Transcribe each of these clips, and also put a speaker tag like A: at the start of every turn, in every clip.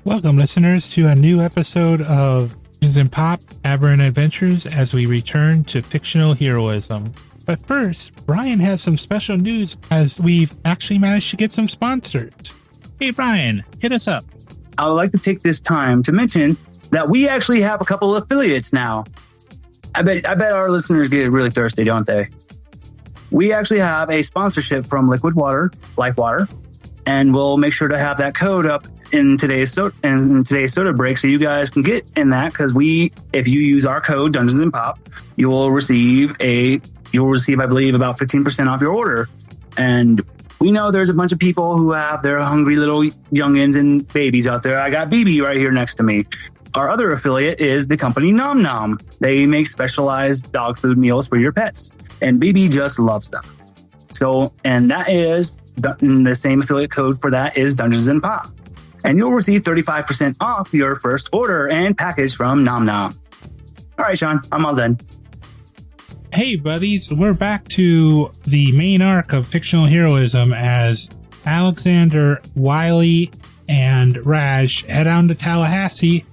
A: Welcome, listeners, to a new episode of Dungeons and Pop Aberrant Adventures as we return to fictional heroism. But first, Brian has some special news as we've actually managed to get some sponsors. Hey, Brian, hit us up.
B: I would like to take this time to mention that we actually have a couple of affiliates now. I bet our listeners get really thirsty, don't they? We actually have a sponsorship from Liquid Water, Life Water, and we'll make sure to have that code up in today's soda break, so you guys can get in that. Because if you use our code Dungeons and Pop, you will receive, I believe, about 15% off your order. And we know there's a bunch of people who have their hungry little youngins and babies out there. I got BB right here next to me. Our other affiliate is the company Nom Nom. They make specialized dog food meals for your pets, and BB just loves them. So, and that is the same affiliate code for that is Dungeons and Pop. And you'll receive 35% off your first order and package from Nom Nom. All right, Sean, I'm all done.
A: Hey, buddies, we're back to the main arc of fictional heroism as Alexander, Wiley, and Raj head on to Tallahassee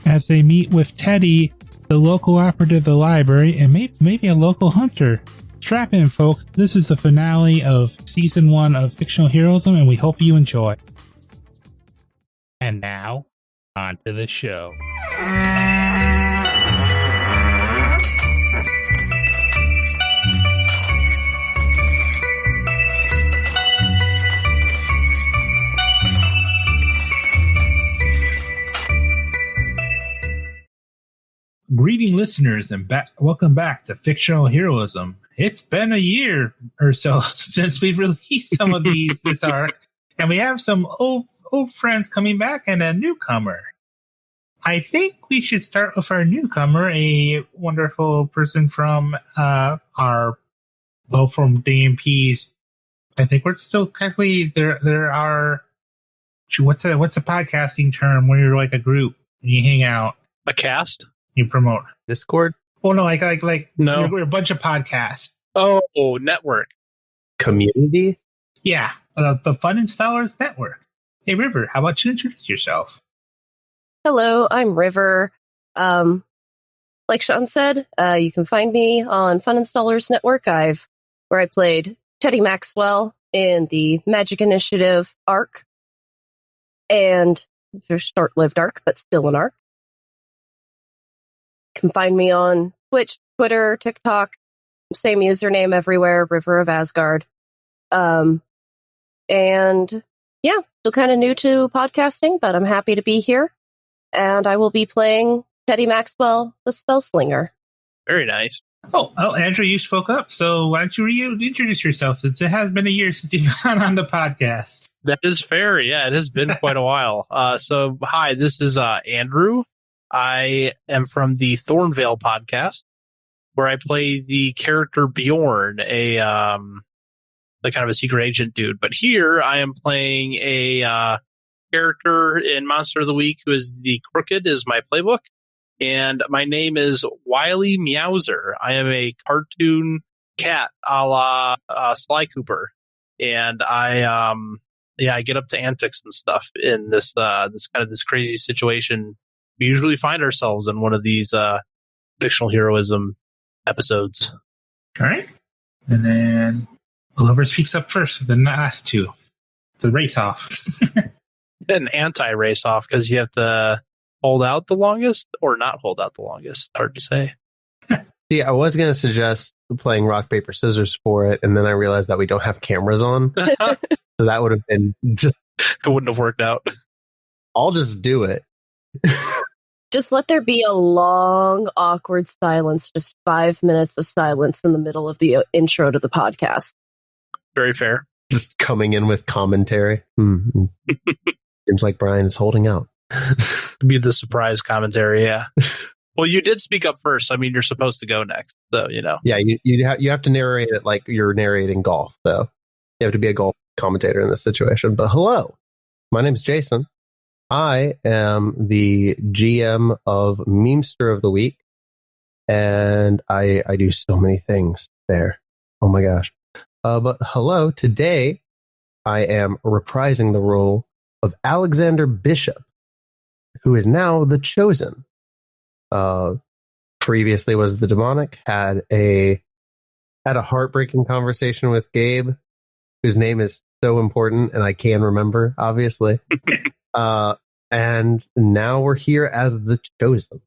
A: as they meet with Teddy, the local operative of the library, and maybe a local hunter. Strap in, folks. This is the finale of Season 1 of Fictional Heroism, and we hope you enjoy. And now, on to the show. Greeting, listeners, and welcome back to Fictional Heroism. It's been a year or so since we've released some of these this arc, and we have some old friends coming back and a newcomer. I think we should start with our newcomer, a wonderful person from from DMP's. I think we're still technically there are. What's the podcasting term where you're like a group and you hang out?
C: A cast?
A: You promote
C: Discord?
A: Oh no, like
C: no,
A: we're a bunch of podcasts.
C: Oh, network
D: community.
A: Yeah, the Fun Installers Network. Hey, River, how about you introduce yourself?
E: Hello, I'm River. Like Sean said, you can find me on Fun Installers Network. Where I played Teddy Maxwell in the Magic Initiative arc, and it's a short-lived arc, but still an arc. You can find me on Twitch, Twitter, TikTok, same username everywhere, River of Asgard. And yeah, still kind of new to podcasting, but I'm happy to be here. And I will be playing Teddy Maxwell, the Spellslinger.
C: Very nice.
A: Oh, Andrew, you spoke up, so why don't you reintroduce yourself, since it has been a year since you've been on the podcast.
C: That is fair. Yeah, it has been quite a while. So, hi, this is Andrew. I am from the Thornvale podcast, where I play the character Bjorn, a like kind of a secret agent dude. But here I am playing a character in Monster of the Week who is the Crooked, is my playbook. And my name is Wiley Meowser. I am a cartoon cat a la Sly Cooper. And I get up to antics and stuff in this this crazy situation. We usually find ourselves in one of these fictional heroism episodes.
A: All right. And then whoever speaks up first, the last two. It's a race off.
C: An anti-race off, because you have to hold out the longest or not hold out the longest. It's hard to say.
D: See, I was going to suggest playing rock, paper, scissors for it, and then I realized that we don't have cameras on. So that would have been just...
C: It wouldn't have worked out.
D: I'll just do it.
E: Just let there be a long, awkward silence, just 5 minutes of silence in the middle of the intro to the podcast.
C: Very fair.
D: Just coming in with commentary. Mm-hmm. Seems like Brian is holding out.
C: Be the surprise commentary, yeah. Well, you did speak up first. I mean, you're supposed to go next, so you know.
D: Yeah, you have to narrate it like you're narrating golf, though. You have to be a golf commentator in this situation. But hello, my name's Jason. I am the GM of Memester of the Week, and I do so many things there. Oh my gosh. But hello, today I am reprising the role of Alexander Bishop, who is now the Chosen. Previously was the Demonic, had a heartbreaking conversation with Gabe, whose name is so important and I can remember, obviously. And now we're here as the Chosen.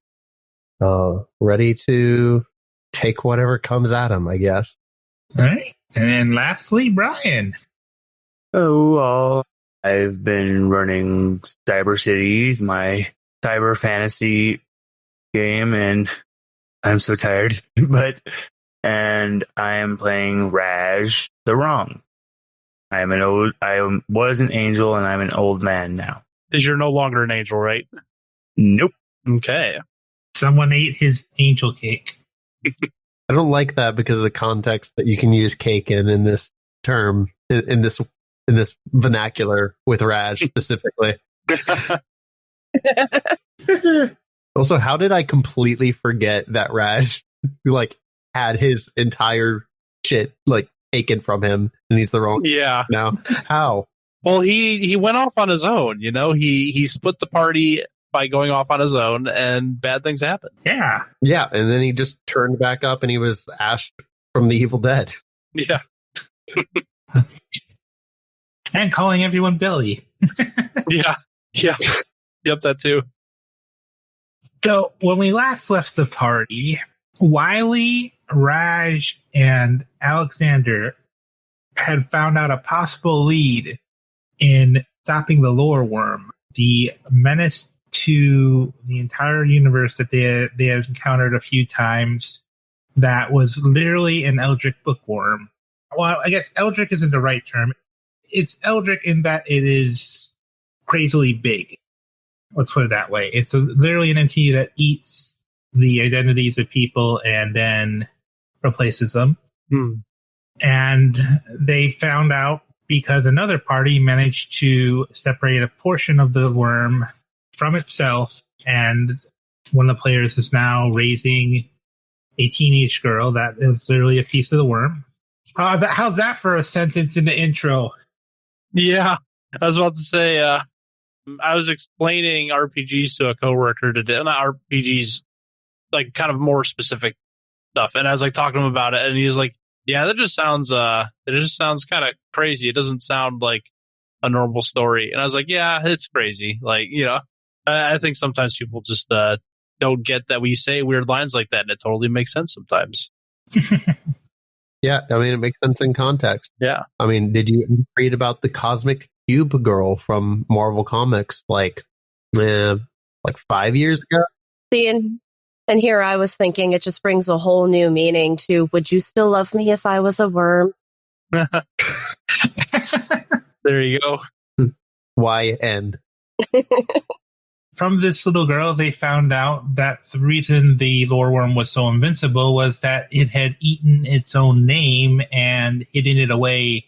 D: Ready to take whatever comes at him, I guess.
A: All right. And then lastly, Brian.
B: Oh, I've been running Cyber Cities, my cyber fantasy game, and I'm so tired. And I am playing Raj the Wrong. I was an angel, and I'm an old man now.
C: Because you're no longer an angel, right?
B: Nope.
C: Okay.
A: Someone ate his angel cake.
D: I don't like that because of the context that you can use cake in this term, in this vernacular with Raj specifically. Also, how did I completely forget that Raj had his entire shit taken from him and he's the wrong now? How?
C: Well, he went off on his own, he split the party by going off on his own, and bad things happen.
A: Yeah.
D: Yeah, and then he just turned back up and he was Ash from the Evil Dead.
C: Yeah.
A: And calling everyone Billy.
C: Yeah. Yep, that too.
A: So when we last left the party, Wiley, Raj, and Alexander had found out a possible lead in stopping the lore worm, the menace to the entire universe that they had encountered a few times. That was literally an Eldritch bookworm. Well, I guess Eldritch isn't the right term. It's Eldritch in that it is crazily big. Let's put it that way. It's literally an entity that eats the identities of people and then replaces them. And they found out because another party managed to separate a portion of the worm from itself, and one of the players is now raising a teenage girl that is literally a piece of the worm. How's that for a sentence in the intro?
C: Yeah, I was about to say, I was explaining RPGs to a coworker today, not RPGs, kind of more specific stuff, and I was talking to him about it, and he was like, "Yeah, that just sounds, kind of crazy. It doesn't sound like a normal story." And I was like, "Yeah, it's crazy. I think sometimes people just don't get that we say weird lines like that, and it totally makes sense sometimes."
D: Yeah, I mean, it makes sense in context.
C: Yeah.
D: I mean, did you read about the Cosmic Cube girl from Marvel Comics 5 years ago?
E: See, and here I was thinking it just brings a whole new meaning to, would you still love me if I was a worm?
C: There you go.
D: YN.
A: From this little girl, they found out that the reason the lore worm was so invincible was that it had eaten its own name and hidden it away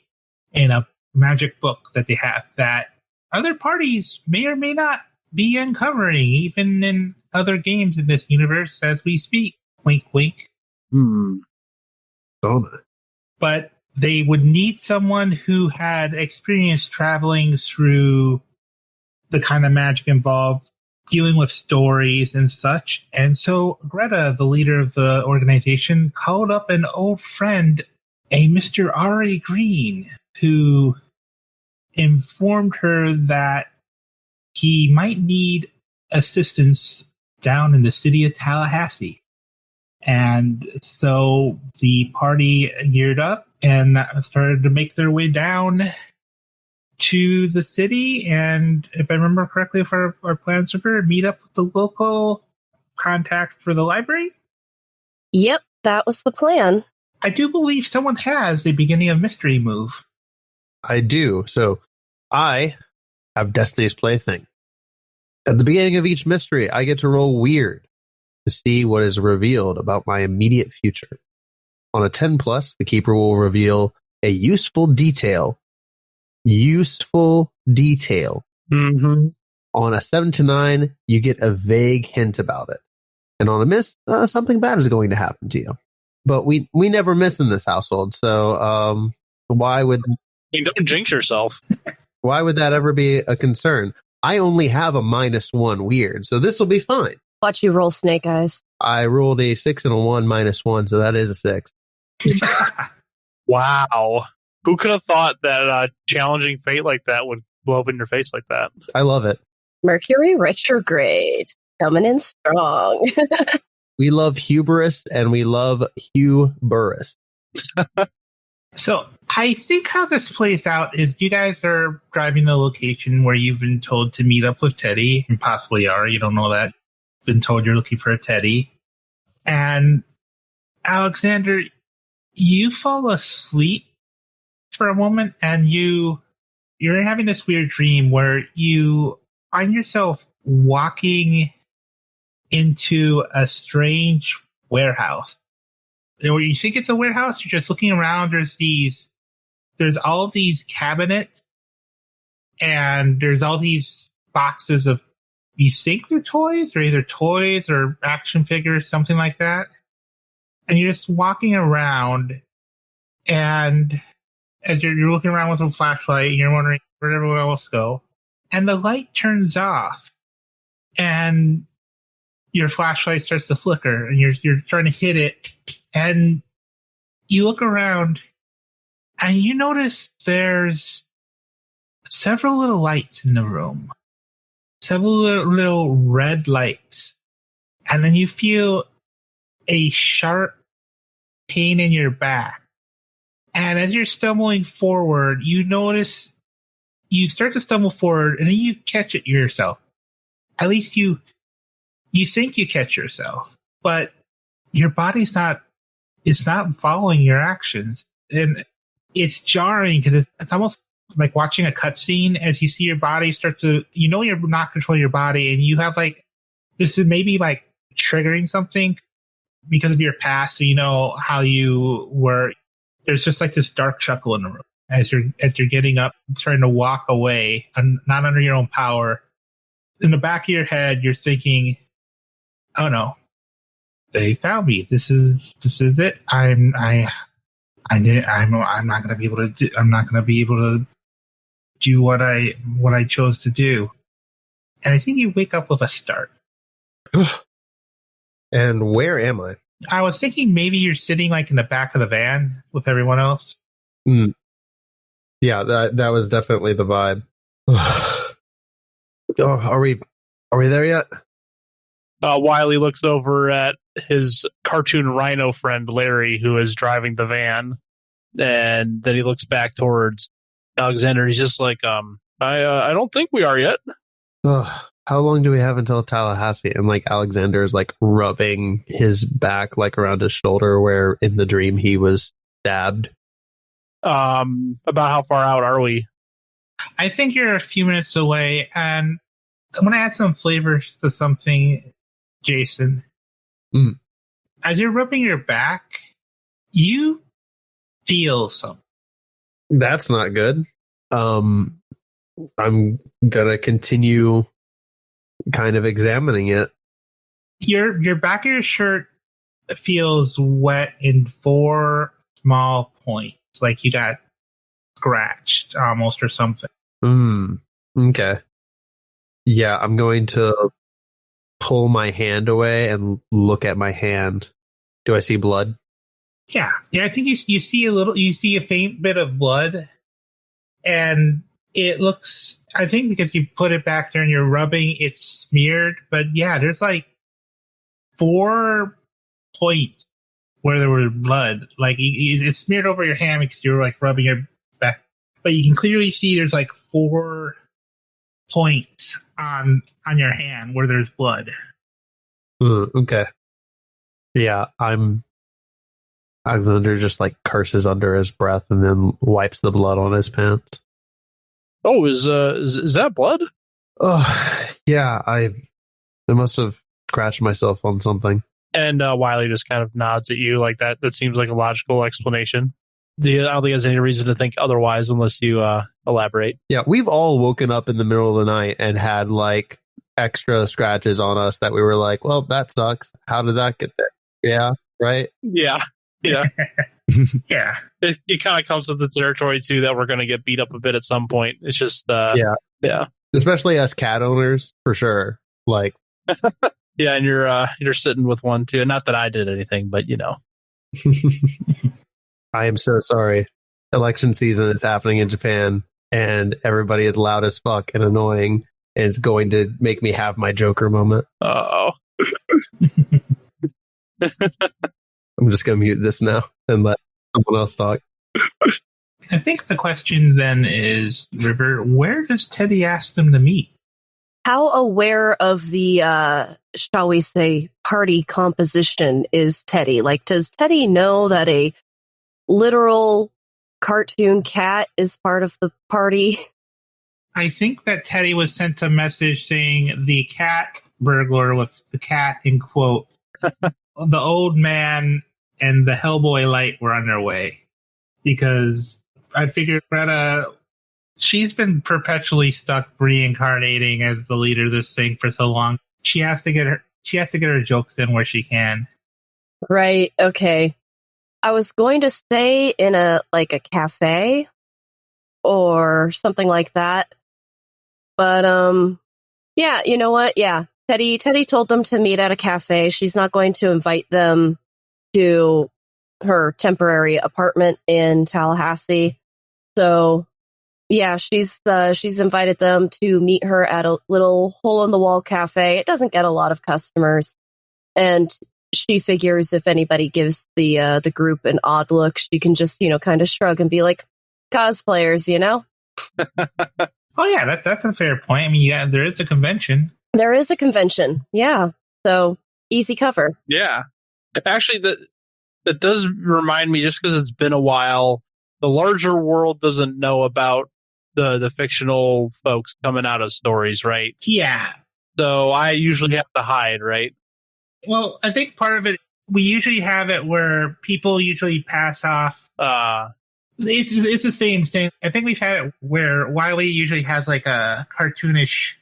A: in a magic book that they have that other parties may or may not be uncovering, even in other games in this universe as we speak. Wink, wink. But they would need someone who had experience traveling through the kind of magic involved, dealing with stories and such. And so Greta, the leader of the organization, called up an old friend, a Mr. Ari Green, who informed her that he might need assistance down in the city of Tallahassee. And so the party geared up and started to make their way down to the city, and if I remember correctly, for our plans for meet up with the local contact for the library.
E: Yep, that was the plan.
A: I do believe someone has a beginning of mystery move.
D: I do. So I have Destiny's Plaything. At the beginning of each mystery, I get to roll weird to see what is revealed about my immediate future. On a 10 plus, the keeper will reveal a useful detail. Mm-hmm. On a 7 to 9, you get a vague hint about it. And on a miss, something bad is going to happen to you. But we never miss in this household, so why would...
C: You don't jinx yourself.
D: Why would that ever be a concern? I only have a -1 weird, so this will be fine.
E: Watch you roll snake eyes.
D: I rolled a 6 and a 1 -1, so that is a 6.
C: Wow. Who could have thought that challenging fate like that would blow up in your face like that?
D: I love it.
E: Mercury retrograde. Coming in strong.
D: We love hubris and we love Hugh Burris.
A: So I think how this plays out is you guys are driving the location where you've been told to meet up with Teddy, and possibly are. You don't know that. Been told you're looking for a Teddy. And Alexander, you fall asleep for a moment and you're having this weird dream where you find yourself walking into a strange warehouse. Where you think it's a warehouse, you're just looking around, there's all these cabinets and there's all these boxes of, you think they're toys, or either toys or action figures, something like that. And you're just walking around, and as you're looking around with a flashlight, and you're wondering where did everyone else go, and the light turns off, and your flashlight starts to flicker, and you're trying to hit it, and you look around, and you notice there's several little lights in the room. Several little red lights. And then you feel a sharp pain in your back. And as you're stumbling forward, you notice you start to stumble forward and then you catch it yourself. At least you think you catch yourself, but your body's not following your actions. And it's jarring because it's almost like watching a cutscene as you see your body start to, you're not controlling your body, and you have this is maybe triggering something because of your past, or how you were. There's just this dark chuckle in the room as you're getting up, trying to walk away, and not under your own power. In the back of your head, you're thinking, "Oh no, they found me. This is it. I'm not going to be able to do. I'm not going to be able to do what I chose to do." And I think you wake up with a start.
D: And where am I?
A: I was thinking maybe you're sitting in the back of the van with everyone else.
D: Yeah, that was definitely the vibe. Are we there yet?
C: Wiley looks over at his cartoon rhino friend Larry, who is driving the van, and then he looks back towards Alexander. He's just like, I don't think we are yet.
D: How long do we have until Tallahassee? And Alexander is rubbing his back around his shoulder where in the dream he was stabbed.
C: About how far out are we?
A: I think you're a few minutes away, and I'm going to add some flavors to something, Jason. As you're rubbing your back, you feel something.
D: That's not good. I'm gonna continue kind of examining it.
A: Your back of your shirt feels wet in 4 small points, like you got scratched almost or something.
D: Okay. Yeah, I'm going to pull my hand away and look at my hand. Do I see blood?
A: Yeah. I think you see a faint bit of blood, and it looks, I think because you put it back there and you're rubbing, it's smeared, but yeah, there's 4 points where there was blood. It's smeared over your hand because you're rubbing your back, but you can clearly see there's 4 points on your hand where there's blood.
D: Okay. Yeah, Alexander just curses under his breath and then wipes the blood on his pants.
C: Oh, is that blood?
D: Oh, yeah, I must have scratched myself on something.
C: And Wiley just kind of nods at you like that. That seems like a logical explanation. I don't think there's any reason to think otherwise unless you elaborate.
D: Yeah, we've all woken up in the middle of the night and had extra scratches on us that we were well, that sucks. How did that get there? Yeah, right?
C: Yeah.
A: Yeah.
C: It kind of comes with the territory too that we're going to get beat up a bit at some point. It's just
D: yeah. Especially us cat owners, for sure. Like,
C: Yeah, and you're sitting with one too. Not that I did anything, but you know.
D: I am so sorry. Election season is happening in Japan, and everybody is loud as fuck and annoying, and it's going to make me have my Joker moment.
C: Oh.
D: I'm just going to mute this now and let someone else talk.
A: I think the question then is, River, where does Teddy ask them to meet?
E: How aware of the, shall we say, party composition is Teddy? Like, does Teddy know that a literal cartoon cat is part of the party?
A: I think that Teddy was sent a message saying the cat burglar with the cat in quote, the old man and the Hellboy light were on their way. Because I figured Greta, she's been perpetually stuck reincarnating as the leader of this thing for so long. She has to get her jokes in where she can.
E: Right, okay. I was going to say in a cafe or something like that. But yeah, you know what? Yeah. Teddy told them to meet at a cafe. She's not going to invite them to her temporary apartment in Tallahassee. So yeah, she's invited them to meet her at a little hole-in-the-wall cafe. It doesn't get a lot of customers, and she figures if anybody gives the group an odd look, she can just kind of shrug and be like, cosplayers,
A: Oh yeah, that's a fair point. I mean, yeah, there is a convention.
E: There is a convention, yeah. So easy cover.
C: Yeah, actually, that does remind me, just because it's been a while, the larger world doesn't know about the fictional folks coming out of stories, right?
A: Yeah.
C: So I usually have to hide, right?
A: Well, I think part of it, we usually have it where people usually pass off. It's the same thing. I think we've had it where Wiley usually has like a cartoonish,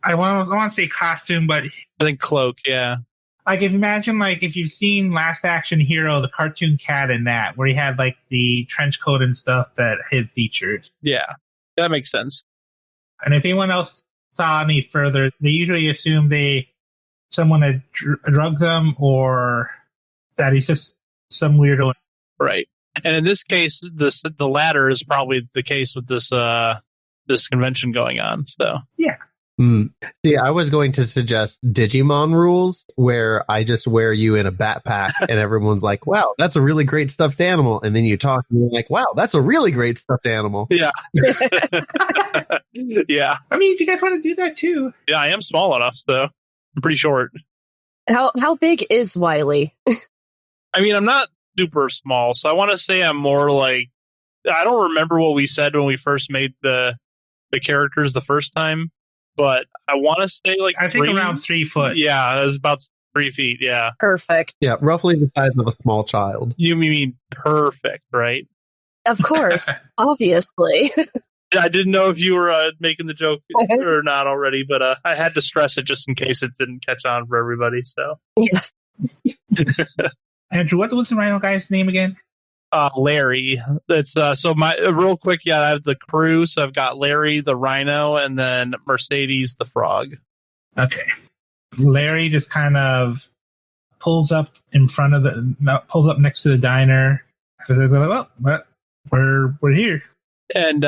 A: I want to say costume, but
C: I think cloak, yeah.
A: Like if you've seen Last Action Hero, the cartoon cat in that, where he had like the trench coat and stuff that hid features.
C: Yeah, that makes sense.
A: And if anyone else saw any further, they usually assume someone had drugged them or that he's just some weirdo.
C: Right. And in this case, the latter is probably the case with this convention going on. So
A: yeah.
D: See, I was going to suggest Digimon rules where I just wear you in a backpack and everyone's like, wow, that's a really great stuffed animal. And then you talk and you're like, wow, that's a really great stuffed animal.
C: Yeah. Yeah.
A: I mean, if you guys want to do that too.
C: Yeah, I am small enough, so I'm pretty short.
E: How big is Wiley?
C: I mean, I'm not super small, so I want to say I'm more like, I don't remember what we said when we first made the characters the first time. But I want to say
A: I think around 3 foot.
C: Yeah, it was about 3 feet. Yeah.
E: Perfect.
D: Yeah, roughly the size of a small child.
C: You mean perfect, right?
E: Of course. Obviously.
C: I didn't know if you were making the joke or not already, but I had to stress it just in case it didn't catch on for everybody. So
E: yes.
A: Andrew, what was the rhino guy's name again?
C: Larry. It's so my real quick. Yeah, I have the crew. So I've got Larry the rhino, and then Mercedes the frog.
A: Okay. Larry just kind of pulls up next to the diner. Because they're like, well, we're here.
C: And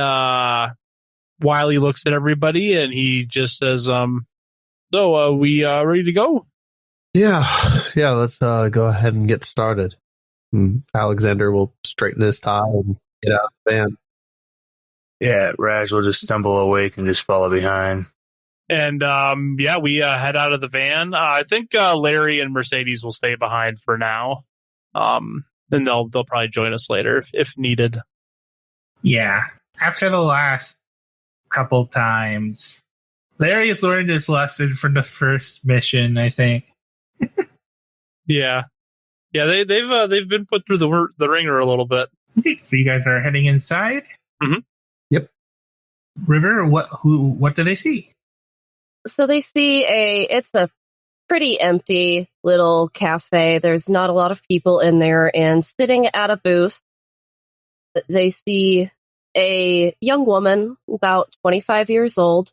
C: Wiley looks at everybody, and he just says, "So, we ready to go?"
D: Yeah. Let's go ahead and get started. Alexander will straighten his tie and get out of the van.
B: Yeah, Raj will just stumble awake and just follow behind.
C: And we head out of the van. I think Larry and Mercedes will stay behind for now. And they'll probably join us later if needed.
A: Yeah. After the last couple times, Larry has learned his lesson from the first mission, I think.
C: Yeah. Yeah, they've been put through the ringer a little bit.
A: So you guys are heading inside?
C: Mm-hmm.
D: Yep.
A: River, what do they see?
E: So they see it's a pretty empty little cafe. There's not a lot of people in there, and sitting at a booth, they see a young woman, about 25 years old,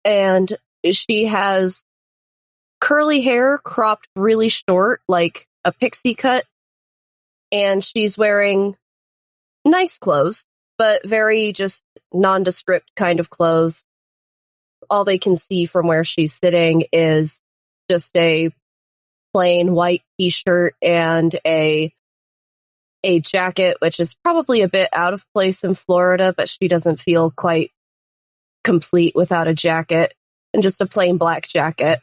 E: and she has curly hair cropped really short, like a pixie cut, and she's wearing nice clothes, but very just nondescript kind of clothes. All they can see from where she's sitting is just a plain white t-shirt and a jacket, which is probably a bit out of place in Florida, but she doesn't feel quite complete without a jacket, and just a plain black jacket.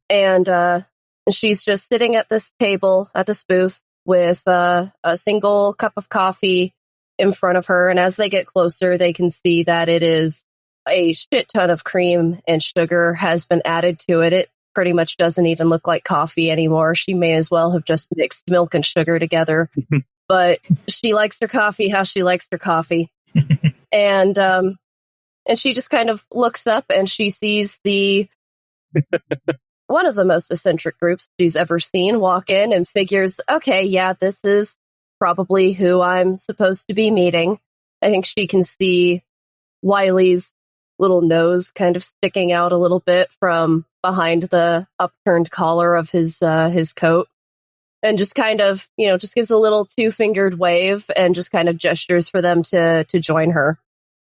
E: And she's just sitting at this table, at this booth, with a single cup of coffee in front of her. And as they get closer, they can see that it is a shit ton of cream and sugar has been added to it. It pretty much doesn't even look like coffee anymore. She may as well have just mixed milk and sugar together. But she likes her coffee how she likes her coffee. And she just kind of looks up and she sees one of the most eccentric groups she's ever seen walk in, and figures, okay, yeah, this is probably who I'm supposed to be meeting. I think she can see Wiley's little nose kind of sticking out a little bit from behind the upturned collar of his coat, and just kind of, just gives a little two-fingered wave and just kind of gestures for them to join her.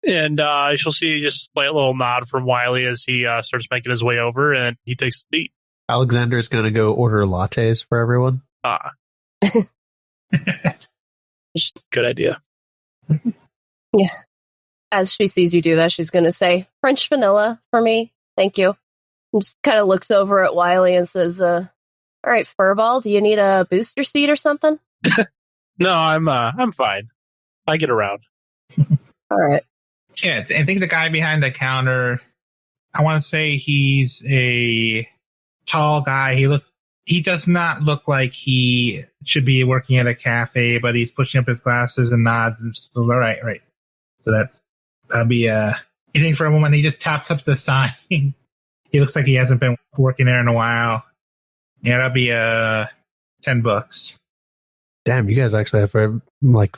C: And she'll see just a little nod from Wiley as he starts making his way over, and he takes a seat.
D: Alexander's going to go order lattes for everyone.
C: Good idea.
E: Yeah. As she sees you do that, she's going to say, French vanilla for me. Thank you. And just kind of looks over at Wiley and says, all right, Furball, do you need a booster seat or something?
C: No, I'm fine. I get around.
E: All right.
A: Yeah, I think the guy behind the counter, I want to say he's a tall guy. He does not look like he should be working at a cafe, but he's pushing up his glasses and nods and stuff. All right. So that'll be I think for a moment he just taps up the sign. He looks like he hasn't been working there in a while. Yeah, that'll be $10.
D: Damn, you guys actually have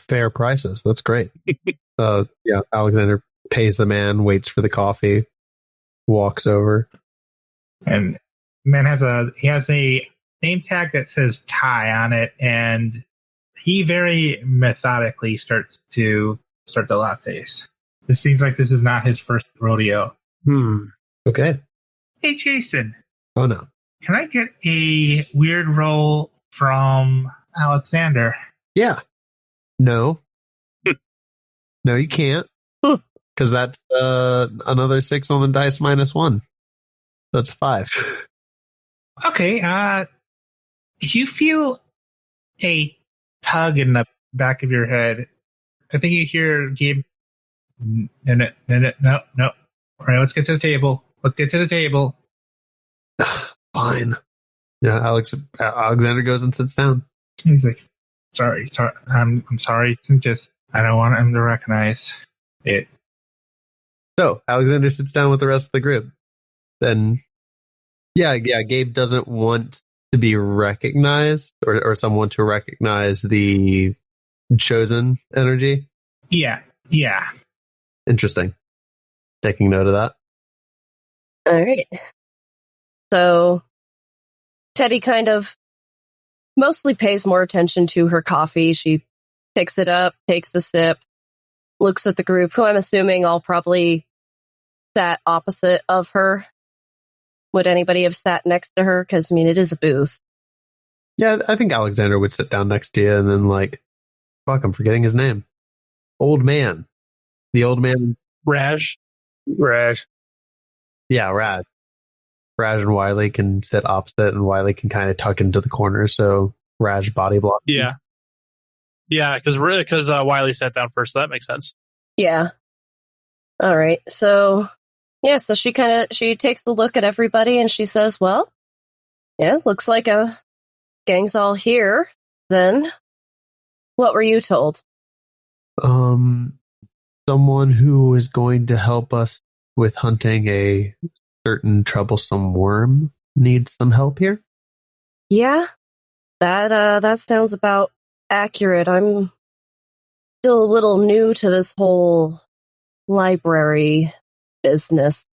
D: fair prices. That's great. Yeah, Alexander pays the man, waits for the coffee, walks over,
A: and the man has a name tag that says Thai on it, and he very methodically starts the lattes. This seems like this is not his first rodeo.
D: Okay.
A: Hey, Jason.
D: Oh, no.
A: Can I get a weird roll from Alexander?
D: Yeah. No. No, you can't. Because that's another 6 on the dice -1. That's 5.
A: Okay. You feel a tug in the back of your head. I think you hear Gabe. No. All right, let's get to the table.
D: Fine. Yeah, Alexander goes and sits down.
A: He's like, sorry. I'm sorry. I don't want him to recognize it.
D: So Alexander sits down with the rest of the group. Then, yeah, Gabe doesn't want to be recognized or someone to recognize the chosen energy.
A: Yeah.
D: Interesting. Taking note of that.
E: All right. So Teddy kind of mostly pays more attention to her coffee. She picks it up, takes the sip, looks at the group, who I'm assuming all probably sat opposite of her. Would anybody have sat next to her? Because, it is a booth.
D: Yeah, I think Alexander would sit down next to you and then fuck, I'm forgetting his name. Old man. The old man.
C: Raj.
D: Yeah, Raj. Raj and Wiley can sit opposite, and Wiley can kind of tuck into the corner, so Raj body block.
C: Yeah. Yeah, because Wiley sat down first, so that makes sense.
E: Yeah. All right. So, so she takes a look at everybody and she says, well, yeah, looks like a gang's all here. Then, what were you told?
D: Someone who is going to help us with hunting a certain troublesome worm needs some help here.
E: Yeah, that sounds about accurate. I'm still a little new to this whole library business.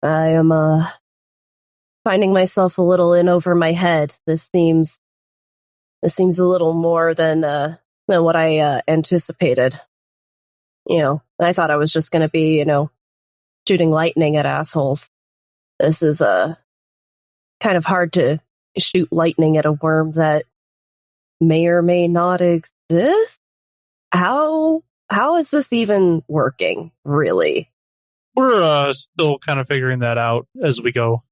E: I am finding myself a little in over my head. This seems a little more than what I anticipated. I thought I was just going to be, shooting lightning at assholes. This is kind of hard to shoot lightning at a worm that may or may not exist. How is this even working, really?
C: We're still kind of figuring that out as we go.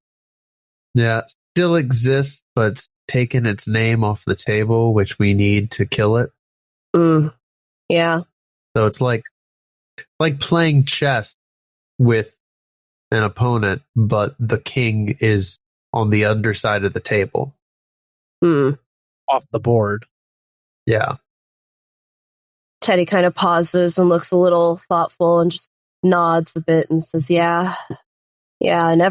D: Yeah, still exists, but taken its name off the table, which we need to kill it.
E: Yeah.
D: So it's like playing chess with an opponent, but the king is on the underside of the table.
C: Off the board.
D: Yeah.
E: Teddy kind of pauses and looks a little thoughtful and just nods a bit and says, yeah, and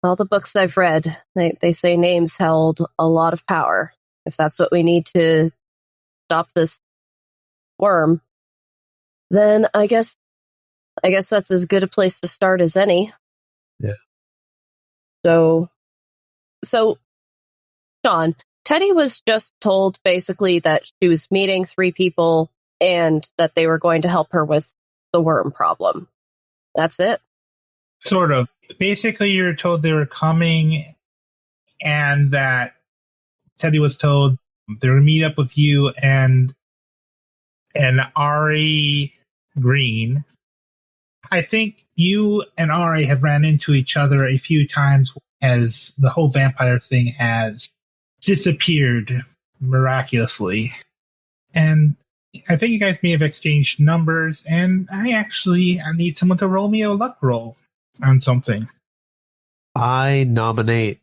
E: all the books I've read, they say names held a lot of power. If that's what we need to stop this worm, then I guess that's as good a place to start as any.
D: Yeah.
E: So Sean, Teddy was just told basically that she was meeting 3 people and that they were going to help her with the worm problem. That's it?
A: Sort of. Basically, you're told they were coming and that Teddy was told they were going to meet up with you and Ari Green. I think you and Ari have ran into each other a few times as the whole vampire thing has disappeared miraculously. And I think you guys may have exchanged numbers, and I need someone to roll me a luck roll on something.
D: I nominate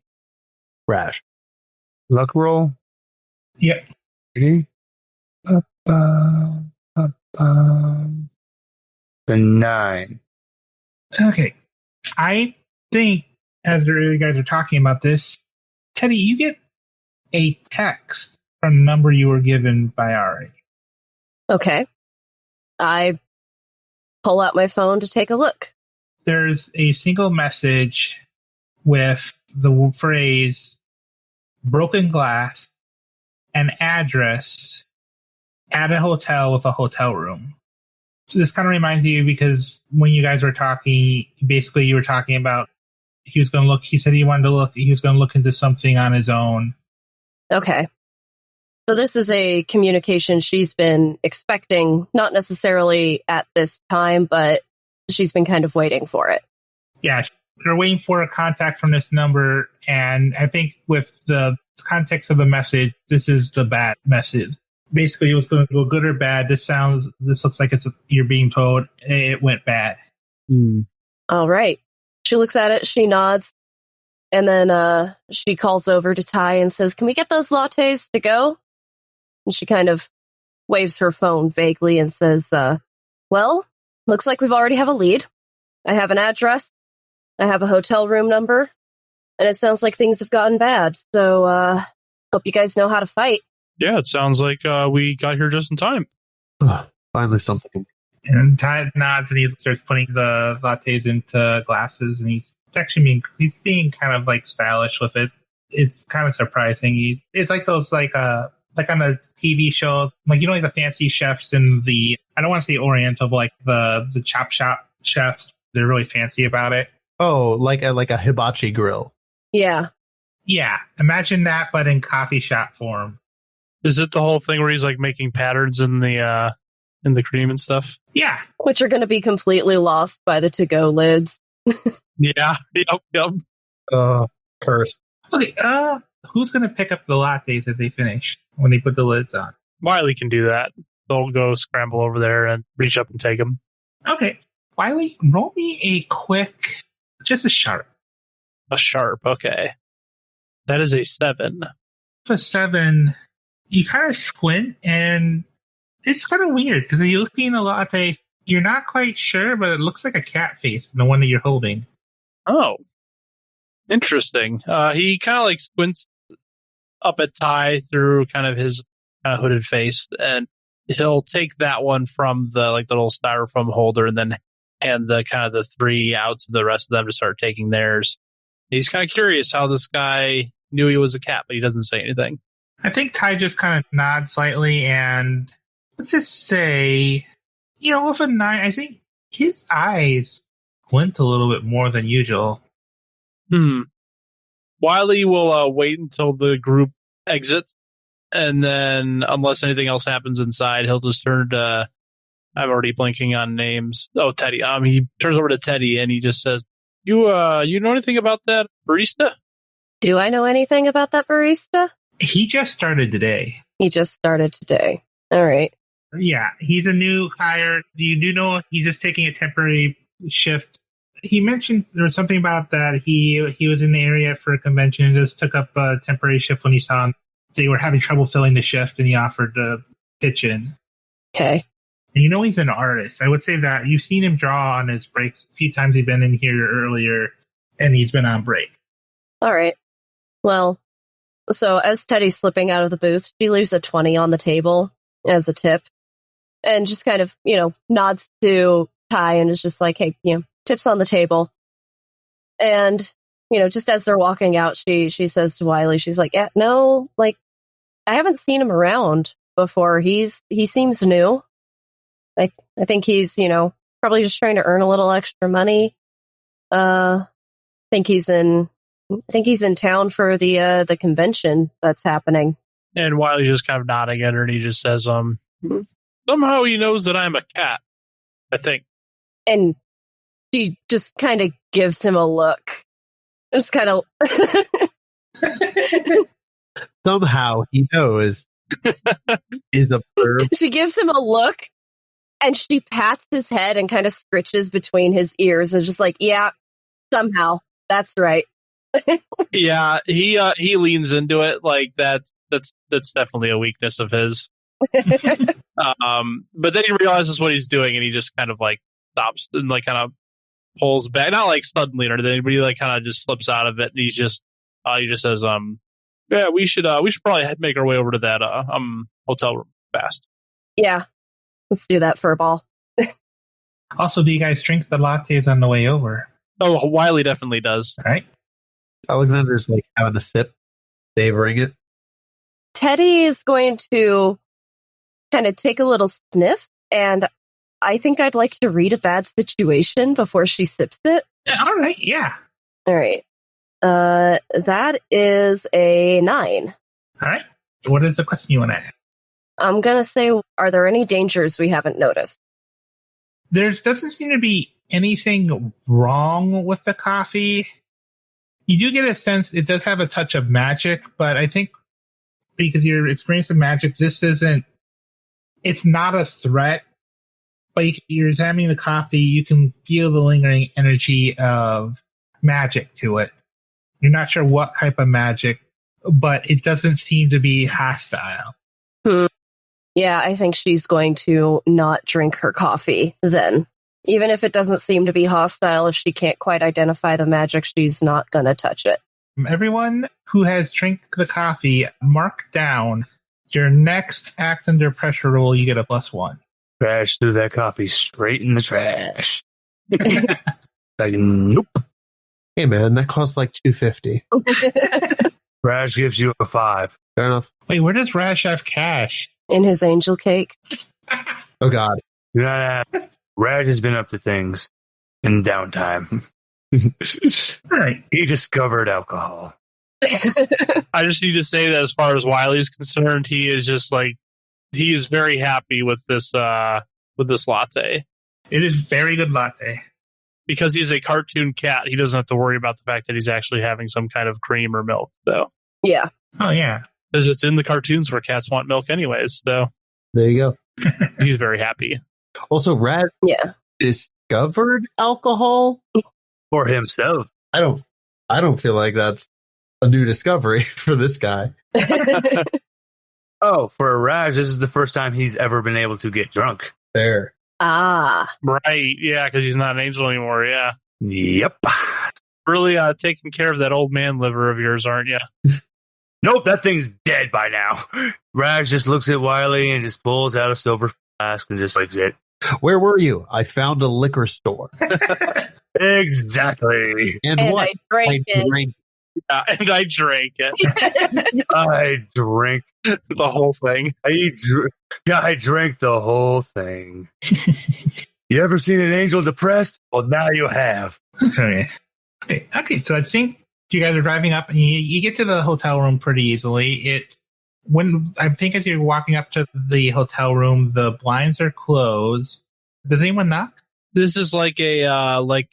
D: Rash.
F: Luck roll?
A: Yep.
F: Ready?
B: The 9.
A: Okay. I think, as you guys are talking about this, Teddy, you get a text from the number you were given by Ari.
E: Okay. I pull out my phone to take a look.
A: There's a single message with the phrase broken glass, an address at a hotel with a hotel room. So this kind of reminds you because when you guys were talking, basically you were talking about he was going to look, he said he was going to look into something on his own.
E: Okay. So this is a communication she's been expecting, not necessarily at this time, but she's been kind of waiting for it.
A: Yeah, they're waiting for a contact from this number, and I think with the context of the message, this is the bad message. Basically, it was going to go good or bad. This looks like you're being told it went bad.
E: All right. She looks at it, she nods, and then she calls over to Ty and says, "Can we get those lattes to go?" And she kind of waves her phone vaguely and says, well, looks like we've already have a lead. I have an address. I have a hotel room number. And it sounds like things have gotten bad. So, hope you guys know how to fight.
C: Yeah, it sounds like we got here just in time.
D: Finally something.
A: And Ty nods and he starts putting the lattes into glasses, and he's being kind of like stylish with it. It's kind of surprising. It's like those like on a TV show, like like the fancy chefs in I don't want to say Oriental, but like the chop shop chefs, they're really fancy about it.
D: Oh, like a hibachi grill.
E: Yeah.
A: Yeah, imagine that, but in coffee shop form.
C: Is it the whole thing where he's like making patterns in the cream and stuff?
A: Yeah.
E: Which are going to be completely lost by the to-go lids.
C: Yeah. Yep.
D: Curse.
A: Okay. Who's going to pick up the lattes as they finish when they put the lids on?
C: Wiley can do that. They'll go scramble over there and reach up and take them.
A: Okay. Wiley, roll me a quick, just a sharp.
C: A sharp, okay. That is a 7.
A: For 7, you kind of squint, and it's kind of weird because you're looking at a latte. You're not quite sure, but it looks like a cat face, the one that you're holding.
C: Oh, interesting. He kind of like squints up at Ty through kind of his hooded face, and he'll take that one from the little styrofoam holder and then hand the 3 out to the rest of them to start taking theirs. He's kind of curious how this guy knew he was a cat, but he doesn't say anything.
A: I think Kai just kind of nods slightly, and let's just say, with a 9, I think his eyes glint a little bit more than usual.
C: Wiley will wait until the group exits, and then, unless anything else happens inside, he'll just turn to... I'm already blanking on names. Oh, Teddy. He turns over to Teddy, and he just says, You know anything about that barista?
E: Do I know anything about that barista?
A: He just started today.
E: All right.
A: Yeah, he's a new hire. Do know he's just taking a temporary shift? He mentioned there was something about that. He was in the area for a convention and just took up a temporary shift when he saw they were having trouble filling the shift, and he offered to pitch in.
E: Okay.
A: And he's an artist. I would say that you've seen him draw on his breaks. A few times he's been in here earlier, and he's been on break.
E: All right. Well, so as Teddy's slipping out of the booth, she leaves a 20 on the table as a tip, and just kind of, nods to Ty and is just like, hey, tips on the table. And, just as they're walking out, she says to Wiley, she's like, yeah, no, like, I haven't seen him around before. He seems new. I think he's, probably just trying to earn a little extra money. I think he's in town for the convention that's happening.
C: And Wiley's just kind of nodding at her, and he just says, somehow he knows that I'm a cat, I think.
E: And she just kind of gives him a look. Just kind of...
D: Somehow he knows is a verb.
E: She gives him a look, and she pats his head and kind of scritches between his ears. And just like, yeah, somehow. That's right.
C: Yeah, he leans into it like that's definitely a weakness of his. But then he realizes what he's doing, and he just kind of like stops and like kind of pulls back, not like suddenly or anything, but he like kind of just slips out of it, and he just says, yeah, we should probably make our way over to that hotel room fast.
E: Yeah, let's do that for a ball.
A: Also, do you guys drink the lattes on the way over?
C: Oh, Wiley definitely does.
A: All right.
D: Alexander's like having a sip, savoring it.
E: Teddy is going to kind of take a little sniff, and I think I'd like to read a bad situation before she sips it.
A: Yeah, all right, yeah.
E: All right. That is a 9.
A: All right. What is the question you want to ask?
E: I'm going to say, are there any dangers we haven't noticed?
A: There doesn't seem to be anything wrong with the coffee. You do get a sense it does have a touch of magic, but I think because you're experiencing magic, it's not a threat. But you're examining the coffee, you can feel the lingering energy of magic to it. You're not sure what type of magic, but it doesn't seem to be hostile.
E: Yeah, I think she's going to not drink her coffee then. Even if it doesn't seem to be hostile, if she can't quite identify the magic, she's not going to touch it.
A: Everyone who has drank the coffee, mark down your next act under pressure roll, you get a +1.
F: Trash threw that coffee straight in the trash. Like, nope.
D: Hey man, that costs like $250.
F: Rash gives you a 5.
D: Fair enough.
A: Wait, where does Rash have cash?
E: In his angel cake.
D: Oh god.
F: You're not at Rash has been up to things in downtime.
A: All right.
F: He discovered alcohol.
C: I just need to say that as far as Wiley's concerned, he is just like, he is very happy with this latte.
A: It is very good latte.
C: Because he's a cartoon cat, he doesn't have to worry about the fact that he's actually having some kind of cream or milk. So
E: yeah.
A: Oh yeah.
C: Because it's in the cartoons where cats want milk anyways. So
D: there you go.
C: He's very happy.
D: Also, Rad discovered alcohol
F: for himself.
D: I don't feel like that's a new discovery for this guy.
F: Oh, for Raj, this is the first time he's ever been able to get drunk.
D: Fair.
E: Ah.
C: Right, yeah, because he's not an angel anymore, yeah.
F: Yep.
C: Really taking care of that old man liver of yours, aren't you?
F: Nope, that thing's dead by now. Raj just looks at Wiley and just pulls out a silver flask and just likes it.
D: Where were you? I found a liquor store.
F: Exactly.
E: And
D: what?
E: I drank it.
C: Yeah, and I drank it.
F: I drank
C: The whole thing.
F: I drank the whole thing. You ever seen an angel depressed? Well, now you have.
A: Okay. So I think you guys are driving up, and you get to the hotel room pretty easily. I think as you're walking up to the hotel room, the blinds are closed. Does anyone knock?
C: This is like a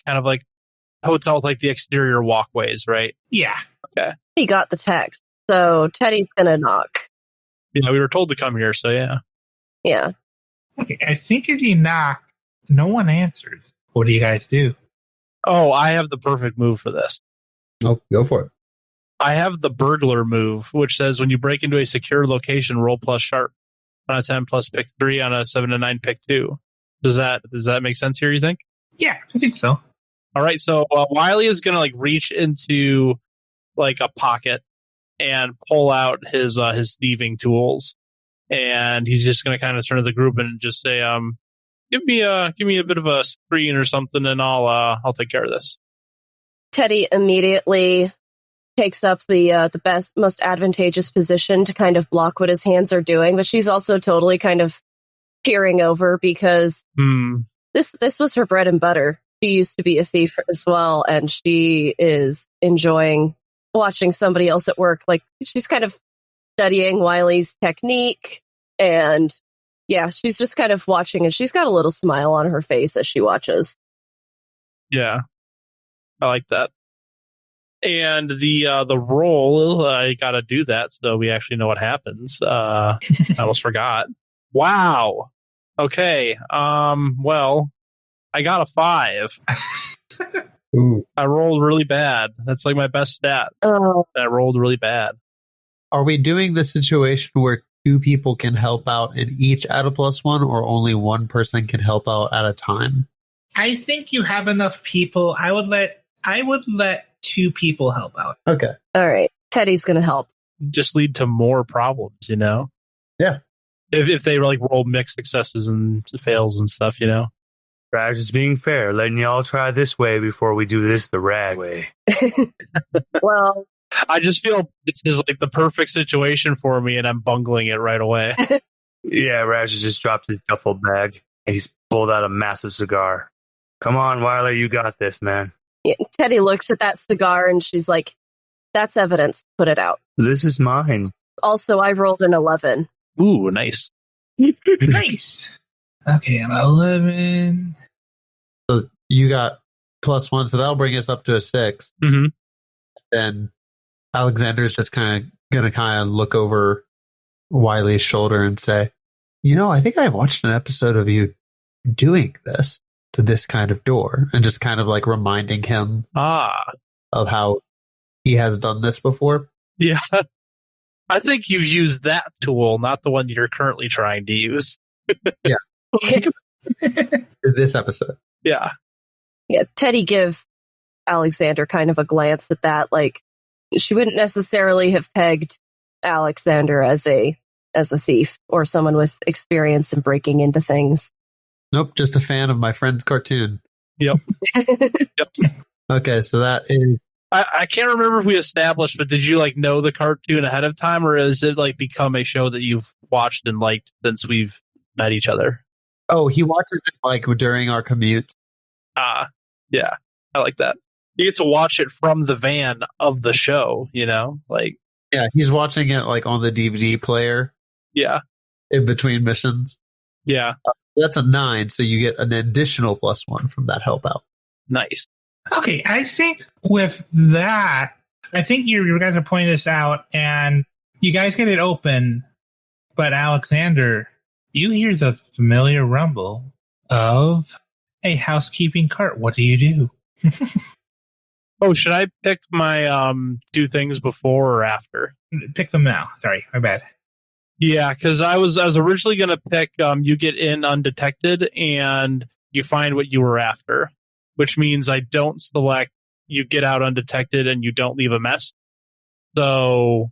C: kind of like hotel with like the exterior walkways, right?
A: Yeah.
E: He got the text, so Teddy's gonna knock.
C: Yeah, we were told to come here, so yeah.
E: Yeah.
A: Okay. I think as you knock, no one answers. What do you guys do?
C: Oh, I have the perfect move for this.
D: Oh, go for it.
C: I have the burglar move, which says when you break into a secure location, roll plus sharp. On a 10 plus pick 3, on a 7 to 9 pick 2. Does that make sense here, you think?
A: Yeah, I think so.
C: All right, so Wiley is going to like reach into like a pocket and pull out his thieving tools, and he's just going to kind of turn to the group and just say, give me a bit of a screen or something, and I'll take care of this.
E: Teddy immediately takes up the best, most advantageous position to kind of block what his hands are doing, but she's also totally kind of peering over because this was her bread and butter. She used to be a thief as well, and she is enjoying watching somebody else at work. Like, she's kind of studying Wiley's technique, and yeah, she's just kind of watching, and she's got a little smile on her face as she watches.
C: Yeah, I like that. And the roll, I got to do that so we actually know what happens. I almost forgot. Wow. Okay. Well, I got a 5.
D: Ooh.
C: I rolled really bad. That's like my best stat.
E: Oh.
C: I rolled really bad.
D: Are we doing the situation where 2 people can help out and each add a +1, or only one person can help out at a time?
A: I think you have enough people. I would let 2 people help out.
D: Okay.
E: All right. Teddy's going to help.
C: Just lead to more problems, you know?
D: Yeah.
C: If they like roll mixed successes and fails and stuff, you know?
F: Raj is being fair, letting y'all try this way before we do this the rag way.
E: Well,
C: I just feel this is like the perfect situation for me, and I'm bungling it right away.
F: Yeah, Raj has just dropped his duffel bag, and he's pulled out a massive cigar. Come on, Wiley, you got this, man.
E: yeah, Teddy looks at that cigar and she's like, that's evidence. Put it out.
F: This is mine.
E: Also, I rolled an 11.
C: Ooh, nice.
A: Nice. Okay, an 11.
D: So you got +1, so that'll bring us up to a 6.
C: Mm-hmm.
D: Then Alexander's just going to look over Wiley's shoulder and say, I think I watched an episode of you doing this to this kind of door, and just kind of like reminding him of how he has done this before.
C: Yeah. I think you've used that tool, not the one you're currently trying to use.
D: Yeah. This episode.
C: Yeah.
E: Yeah, Teddy gives Alexander kind of a glance at that. Like, she wouldn't necessarily have pegged Alexander as a thief or someone with experience in breaking into things.
D: Nope, just a fan of my friend's cartoon.
C: Yep. Yep.
D: Okay, so that is...
C: I can't remember if we established, but did you like know the cartoon ahead of time, or has it like become a show that you've watched and liked since we've met each other?
D: Oh, he watches it like during our commutes.
C: Yeah, I like that. You get to watch it from the van of the show, like.
D: Yeah, he's watching it like on the DVD player.
C: Yeah.
D: In between missions.
C: Yeah.
D: That's a 9, so you get an additional +1 from that help out.
C: Nice.
A: Okay, I think with that, I think you guys are pointing this out, and you guys get it open, but Alexander, you hear the familiar rumble of a housekeeping cart. What do you do?
C: Oh, should I pick my 2 things before or after?
A: Pick them now. Sorry, my bad.
C: Yeah, because I was originally going to pick you get in undetected and you find what you were after, which means I don't select you get out undetected and you don't leave a mess. So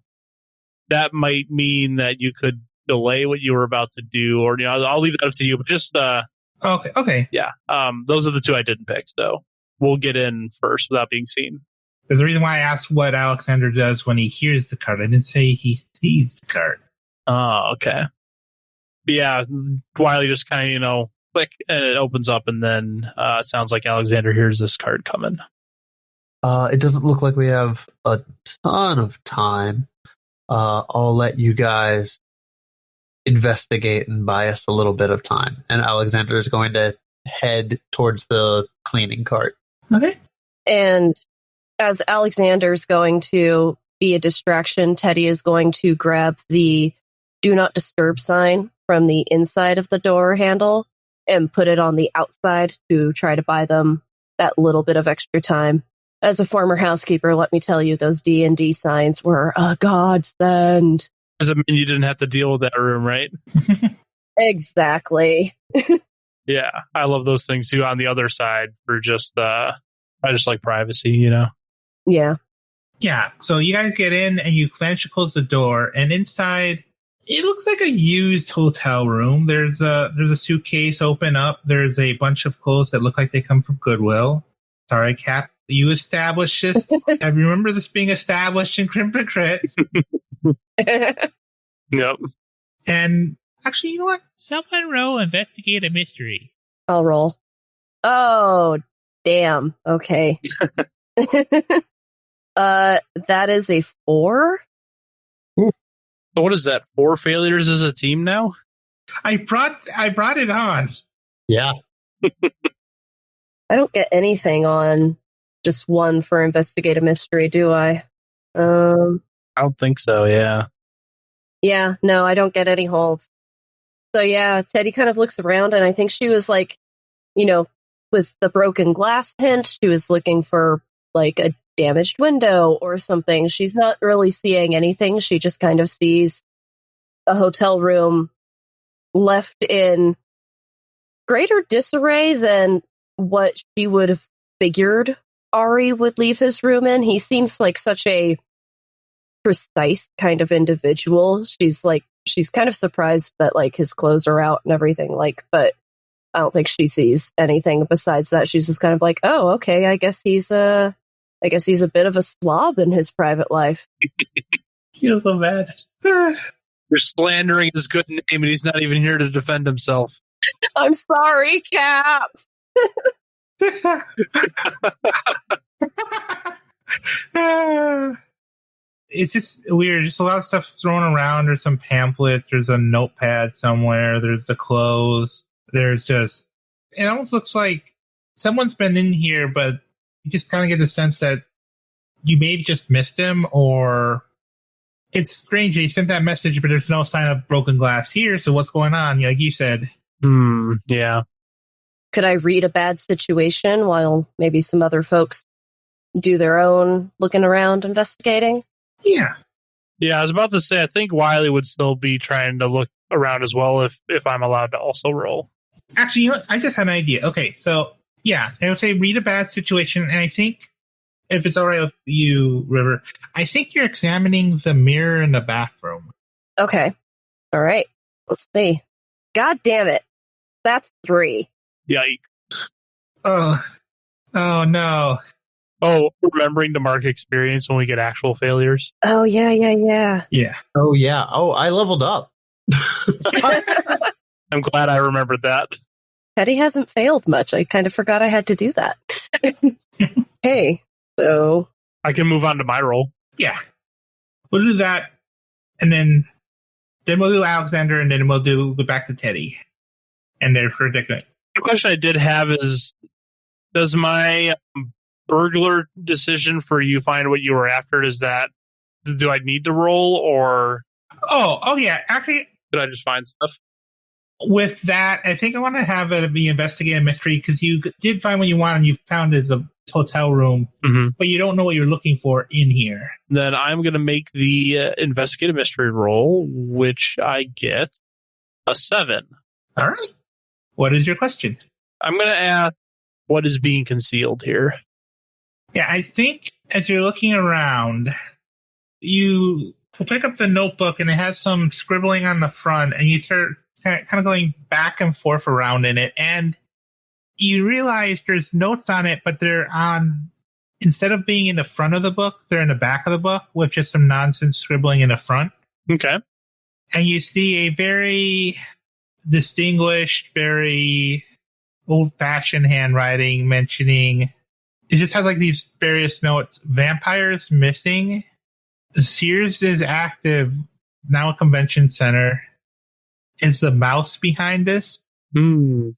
C: that might mean that you could delay what you were about to do, or I'll leave that up to you. But just
A: Okay.
C: Yeah. Those are the two I didn't pick, so we'll get in first without being seen.
A: There's a reason why I asked what Alexander does when he hears the card. I didn't say he sees the card.
C: Oh, okay. But yeah, Wiley just kind of, click, and it opens up, and then it sounds like Alexander hears this card coming.
G: It doesn't look like we have a ton of time. I'll let you guys investigate and buy us a little bit of time. And Alexander is going to head towards the cleaning cart.
A: Okay.
E: And as Alexander's going to be a distraction, Teddy is going to grab the do not disturb sign from the inside of the door handle and put it on the outside to try to buy them that little bit of extra time. As a former housekeeper, let me tell you, those D&D signs were a godsend.
C: Does it mean you didn't have to deal with that room, right?
E: Exactly.
C: Yeah, I love those things too. On the other side, for just I just like privacy,
E: Yeah.
A: Yeah. So you guys get in and you manage to close the door, and inside it looks like a used hotel room. There's a suitcase open up. There's a bunch of clothes that look like they come from Goodwill. Sorry, Cap. You established this. I remember this being established in Crimper Crit.
C: Yep.
A: And actually, you know what? Someone roll investigate a mystery.
E: I'll roll. Oh, damn. Okay. That is a 4.
C: So what is that? 4 failures as a team now?
A: I brought it on.
G: Yeah.
E: I don't get anything on just 1 for investigate a mystery, do I?
C: I don't think so, yeah.
E: Yeah, no, I don't get any holds. So yeah, Teddy kind of looks around, and I think she was like, with the broken glass hint, she was looking for like a damaged window or something. She's not really seeing anything. She just kind of sees a hotel room left in greater disarray than what she would have figured Ari would leave his room in. He seems like such a precise kind of individual. She's kind of surprised that like his clothes are out and everything, but I don't think she sees anything besides that. She's just kind of like, oh, okay, I guess he's a bit of a slob in his private life.
A: Feels so bad.
C: You're slandering his good name, and he's not even here to defend himself.
E: I'm sorry, Cap.
A: It's just weird. Just a lot of stuff thrown around. There's some pamphlets. There's a notepad somewhere. There's the clothes. There's just... It almost looks like someone's been in here, but you just kind of get the sense that you may have just missed him, or... It's strange. He sent that message, but there's no sign of broken glass here, so what's going on? Like you said.
C: Yeah.
E: Could I read a bad situation while maybe some other folks do their own looking around, investigating?
A: Yeah.
C: Yeah, I was about to say, I think Wiley would still be trying to look around as well if I'm allowed to also roll.
A: Actually, you know what? I just had an idea. Okay, so, yeah, I would say read a bad situation, and I think, if it's all right with you, River, I think you're examining the mirror in the bathroom.
E: Okay. All right. Let's see. God damn it. That's 3.
C: Yikes.
A: Oh no.
C: Oh, remembering to mark experience when we get actual failures.
E: Oh, yeah.
A: Yeah.
G: Oh, yeah. Oh, I leveled up.
C: I'm glad I remembered that.
E: Teddy hasn't failed much. I kind of forgot I had to do that. Hey, so...
C: I can move on to my roll.
A: Yeah. We'll do that, and then we'll do Alexander, and then we'll go back to Teddy. And their predicament.
C: The question I did have is, does my burglar decision for you find what you were after, do I need to roll, or...
A: Oh, yeah. Actually...
C: Did I just find stuff?
A: With that, I think I want to have it be investigate a mystery, because you did find what you want, and you found is a hotel room, but you don't know what you're looking for in here.
C: Then I'm going to make the investigate a mystery roll, which I get a 7.
A: All right. What is your question?
C: I'm going to ask, what is being concealed here?
A: Yeah, I think as you're looking around, you pick up the notebook, and it has some scribbling on the front, and you start kind of going back and forth around in it, and you realize there's notes on it, but they're on, instead of being in the front of the book, they're in the back of the book with just some nonsense scribbling in the front.
C: Okay.
A: And you see a very distinguished, very old-fashioned handwriting mentioning, it just has like these various notes. Vampires missing. Sears is active, now a convention center. Is the mouse behind this?
C: Mm.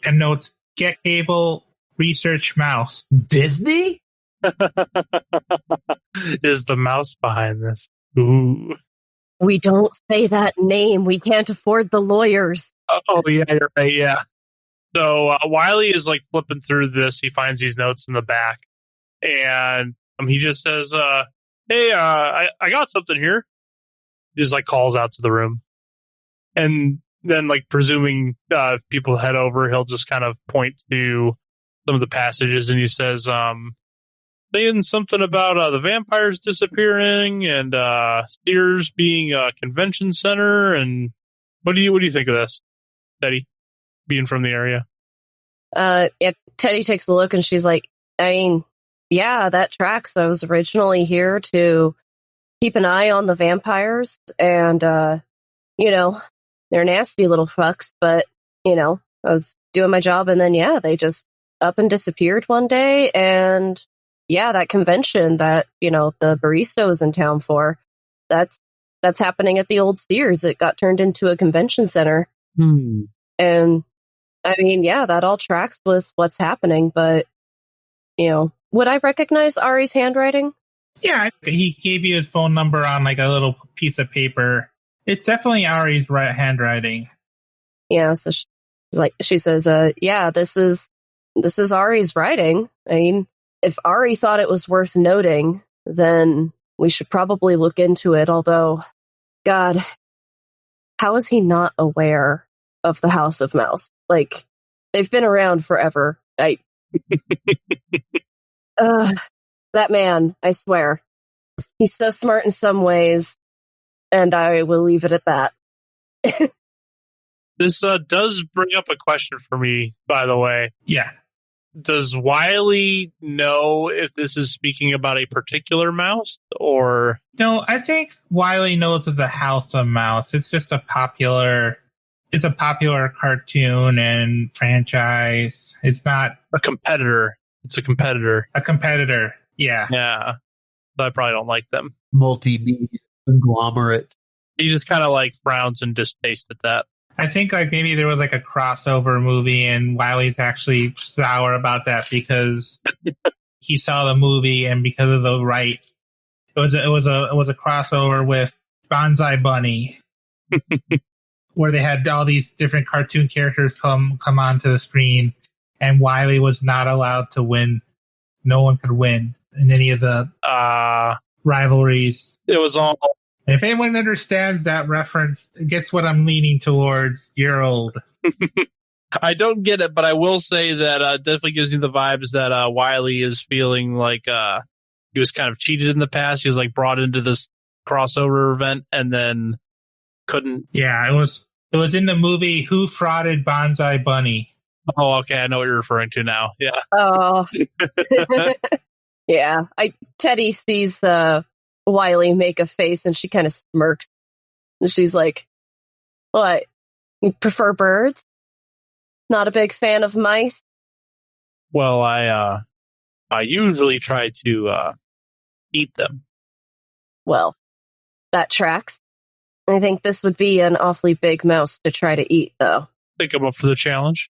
A: And notes, get cable, research mouse.
G: Disney?
C: Is the mouse behind this? Ooh.
E: We don't say that name. We can't afford the lawyers.
C: Oh, yeah, you're right, yeah. So Wiley is like flipping through this. He finds these notes in the back. And he just says, hey, I got something here. He just like calls out to the room. And then, like, presuming if people head over, he'll just kind of point to some of the passages, and he says, saying something about the vampires disappearing and Sears being a convention center. And what do you think of this, Teddy, being from the area?
E: Yeah, Teddy takes a look, and she's like, I mean, yeah, that tracks. I was originally here to keep an eye on the vampires, and you know, they're nasty little fucks, but, you know, I was doing my job, and then, yeah, they just up and disappeared one day, and, yeah, that convention that, you know, the barista was in town for, that's happening at the old Sears. It got turned into a convention center. And, I mean, yeah, that all tracks with what's happening, but, you know, would I recognize Ari's handwriting?
A: Yeah, he gave you his phone number on, like, a little piece of paper. It's definitely Ari's handwriting.
E: Yeah, so she says, yeah, this is Ari's writing. I mean, if Ari thought it was worth noting, then we should probably look into it. Although, God, how is he not aware of the House of Mouse? Like, they've been around forever. That man, I swear, he's so smart in some ways. And I will leave it at that.
C: This does bring up a question for me, by the way.
A: Yeah.
C: Does Wiley know if this is speaking about a particular mouse, or?
A: No, I think Wiley knows of the House of Mouse. It's just a popular cartoon and franchise. It's not
C: a competitor. It's a competitor.
A: A competitor. Yeah.
C: Yeah. I probably don't like them.
G: Multimedia conglomerate.
C: He just kind of like frowns in distaste at that.
A: I think like maybe there was like a crossover movie, and Wiley's actually sour about that because he saw the movie, and because of the rights, it was a crossover with Bonsai Bunny, where they had all these different cartoon characters come onto the screen, and Wiley was not allowed to win. No one could win in any of the rivalries.
C: It was all.
A: And if anyone understands that reference, guess what I'm leaning towards? You're old.
C: I don't get it, but I will say that definitely gives you the vibes that Wiley is feeling like he was kind of cheated in the past. He was like brought into this crossover event and then couldn't.
A: Yeah, it was in the movie Who Frauded Bonsai Bunny.
C: Oh, okay. I know what you're referring to now. Yeah.
E: Oh. Yeah. Teddy sees Wiley make a face, and she kind of smirks. And she's like, what? You prefer birds? Not a big fan of mice?
C: Well, I usually try to eat them.
E: Well, that tracks. I think this would be an awfully big mouse to try to eat, though.
C: I think I'm up for the challenge.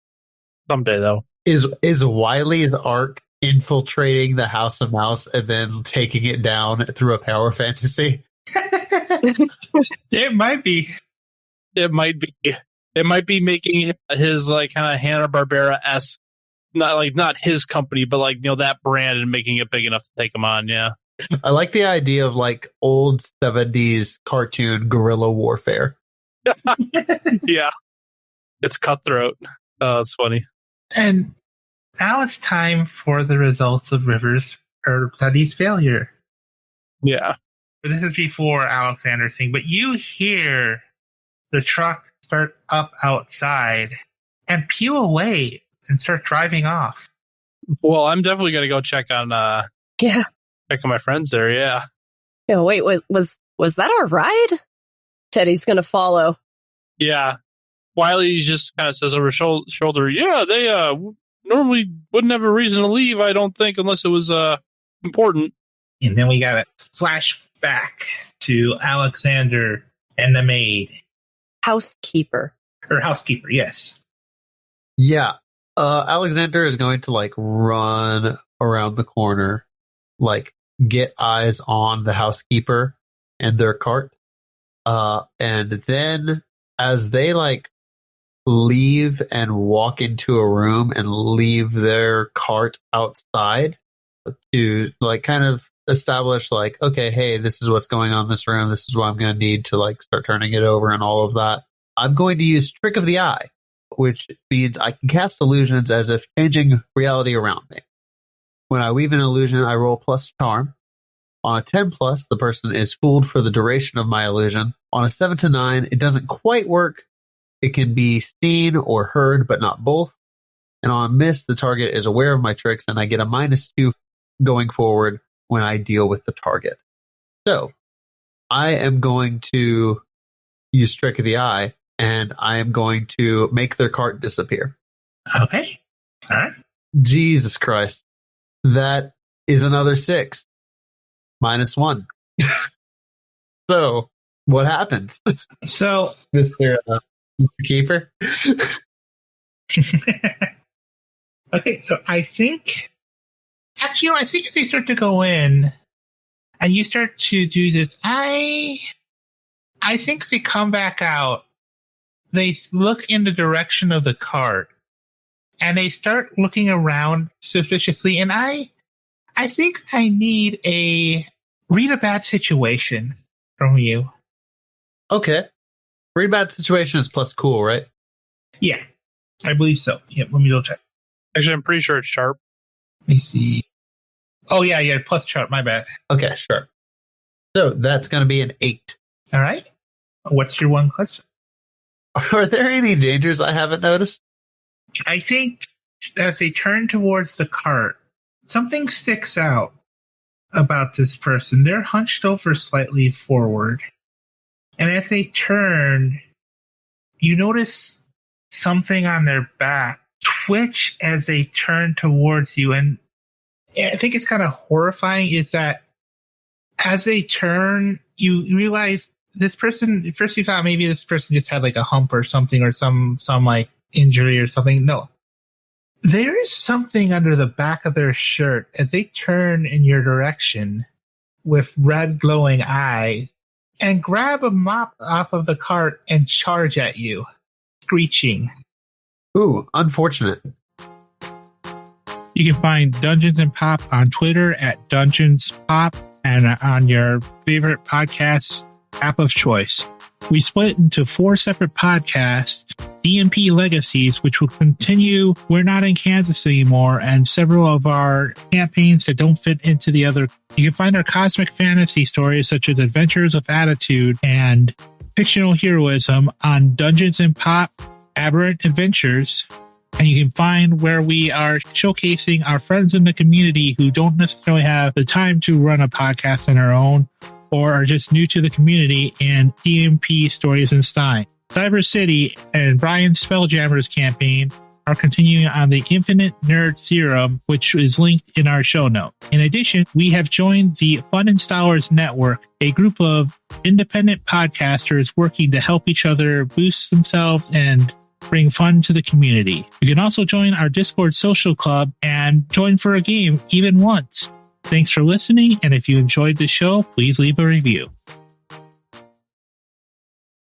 C: Someday, though.
G: Is Wiley's arc infiltrating the House of Mouse and then taking it down through a power fantasy?
A: It might be.
C: It might be. It might be making his like kind of Hanna-Barbera-esque, not his company, but like, you know, that brand, and making it big enough to take him on. Yeah.
G: I like the idea of like old 70s cartoon guerrilla warfare.
C: Yeah. It's cutthroat. Oh, that's funny.
A: And now it's time for the results of Teddy's failure.
C: Yeah.
A: This is before Alexander's thing, but you hear the truck start up outside and peel away and start driving off.
C: Well, I'm definitely going to go check on my friends there. Yeah.
E: Yeah. Wait, was that our ride? Teddy's going to follow.
C: Yeah. Wiley just kind of says over his shoulder, yeah, they normally wouldn't have a reason to leave, I don't think, unless it was important.
A: And then we got a flashback to Alexander and the maid.
E: Housekeeper.
A: Or housekeeper, yes.
G: Yeah. Alexander is going to run around the corner, get eyes on the housekeeper and their cart. And then as they leave and walk into a room and leave their cart outside to kind of establish okay, hey, this is what's going on in this room. This is what I'm going to need to start turning it over and all of that. I'm going to use Trick of the Eye, which means I can cast illusions as if changing reality around me. When I weave an illusion, I roll plus charm. On a 10 plus, the person is fooled for the duration of my illusion. On a 7 to 9, it doesn't quite work. It can be seen or heard, but not both. And on a miss, the target is aware of my tricks, and I get a -2 going forward when I deal with the target. So, I am going to use Trick of the Eye, and I am going to make their cart disappear.
A: Okay. All right.
G: Jesus Christ. That is another 6. -1. So, what happens?
A: So,
G: Mr. Keeper?
A: okay, so I think as they start to go in and you start to do this, I think they come back out. They look in the direction of the cart and they start looking around suspiciously. And I think I need read a bad situation from you.
G: Okay. Read a bad situation is plus cool, right?
A: Yeah, I believe so. Yeah, let me double check.
C: Actually, I'm pretty sure it's sharp.
A: Let me see. Oh, yeah, plus chart. My bad.
G: Okay, sure. So that's going to be an 8.
A: All right. What's your one question?
G: Are there any dangers I haven't noticed?
A: I think as they turn towards the cart, something sticks out about this person. They're hunched over slightly forward. And as they turn, you notice something on their back twitch as they turn towards you. And I think it's kind of horrifying is that as they turn, you realize this person, at first you thought maybe this person just had a hump or something or some injury or something. No. There is something under the back of their shirt as they turn in your direction with red glowing eyes and grab a mop off of the cart and charge at you, screeching.
G: Ooh, unfortunate.
A: You can find Dungeons and Pop on Twitter at Dungeons Pop and on your favorite podcast app of choice. We split into 4 separate podcasts, DMP Legacies, which will continue We're Not in Kansas Anymore, and several of our campaigns that don't fit into the other. You can find our cosmic fantasy stories such as Adventures of Attitude and Fictional Heroism on Dungeons and Pop Aberrant Adventures. And you can find where we are showcasing our friends in the community who don't necessarily have the time to run a podcast on their own or are just new to the community in DMP Stories and Stein. Cyber City and Brian's Spelljammer's campaign are continuing on the Infinite Nerd Theorem, which is linked in our show note. In addition, we have joined the Fun Installers Network, a group of independent podcasters working to help each other boost themselves and bring fun to the community. You can also join our Discord social club and join for a game even once. Thanks for listening, and if you enjoyed the show, please leave a review.